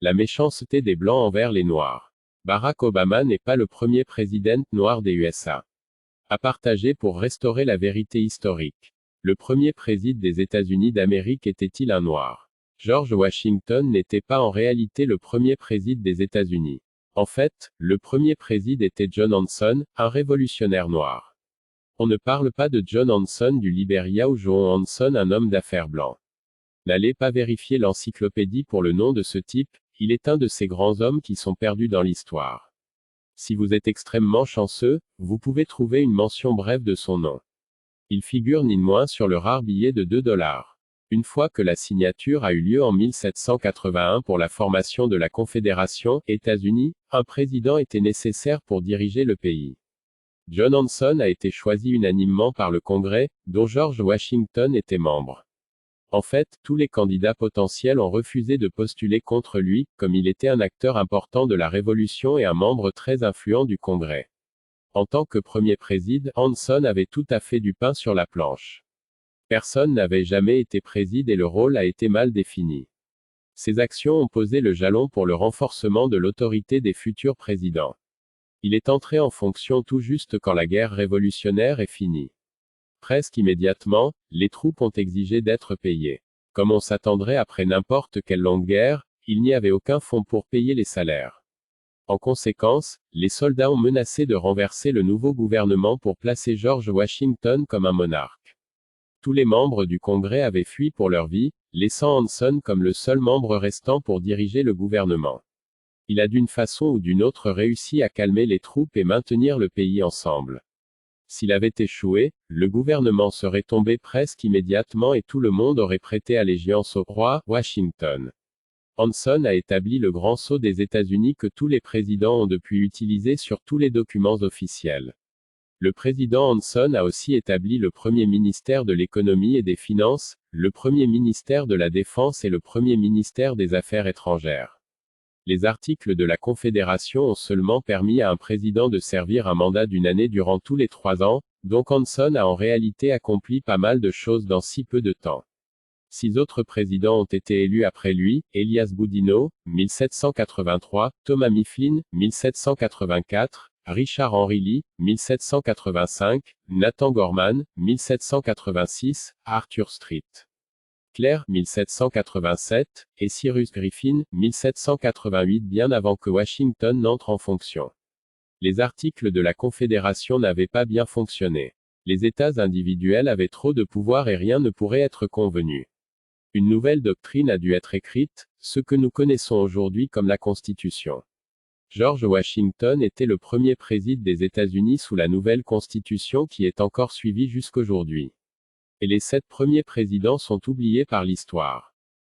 La méchanceté des Blancs envers les Noirs. Barack Obama n'est pas le premier président noir des USA. À partager pour restaurer la vérité historique. Le premier président des États-Unis d'Amérique était-il un Noir? George Washington n'était pas en réalité le premier président des États-Unis. En fait, le premier président était John Hanson, un révolutionnaire noir. On ne parle pas de John Hanson du Liberia ou John Hanson, un homme d'affaires blanc. N'allez pas vérifier l'encyclopédie pour le nom de ce type, il est un de ces grands hommes qui sont perdus dans l'histoire. Si vous êtes extrêmement chanceux, vous pouvez trouver une mention brève de son nom. Il figure ni moins sur le rare billet de $2. Une fois que la signature a eu lieu en 1781 pour la formation de la Confédération États-Unis, un président était nécessaire pour diriger le pays. John Hanson a été choisi unanimement par le Congrès, dont George Washington était membre. En fait, tous les candidats potentiels ont refusé de postuler contre lui, comme il était un acteur important de la Révolution et un membre très influent du Congrès. En tant que premier président, Hanson avait tout à fait du pain sur la planche. Personne n'avait jamais été président et le rôle a été mal défini. Ses actions ont posé le jalon pour le renforcement de l'autorité des futurs présidents. Il est entré en fonction tout juste quand la guerre révolutionnaire est finie. Presque immédiatement, les troupes ont exigé d'être payées. Comme on s'attendrait après n'importe quelle longue guerre, il n'y avait aucun fonds pour payer les salaires. En conséquence, les soldats ont menacé de renverser le nouveau gouvernement pour placer George Washington comme un monarque. Tous les membres du Congrès avaient fui pour leur vie, laissant Hanson comme le seul membre restant pour diriger le gouvernement. Il a d'une façon ou d'une autre réussi à calmer les troupes et maintenir le pays ensemble. S'il avait échoué, le gouvernement serait tombé presque immédiatement et tout le monde aurait prêté allégeance au roi, Washington. Hanson a établi le grand sceau des États-Unis que tous les présidents ont depuis utilisé sur tous les documents officiels. Le président Hanson a aussi établi le premier ministère de l'économie et des finances, le premier ministère de la défense et le premier ministère des affaires étrangères. Les articles de la Confédération ont seulement permis à un président de servir un mandat d'une année durant tous les 3 ans, donc Hanson a en réalité accompli pas mal de choses dans si peu de temps. 6 autres présidents ont été élus après lui: Elias Boudinot, 1783, Thomas Mifflin, 1784, Richard Henry Lee, 1785, Nathan Gorman, 1786, Arthur Street Clair, 1787, et Cyrus Griffin, 1788, bien avant que Washington n'entre en fonction. Les articles de la Confédération n'avaient pas bien fonctionné. Les États individuels avaient trop de pouvoir et rien ne pourrait être convenu. Une nouvelle doctrine a dû être écrite, ce que nous connaissons aujourd'hui comme la Constitution. George Washington était le premier président des États-Unis sous la nouvelle Constitution qui est encore suivie jusqu'aujourd'hui. Et les 7 premiers présidents sont oubliés par l'histoire.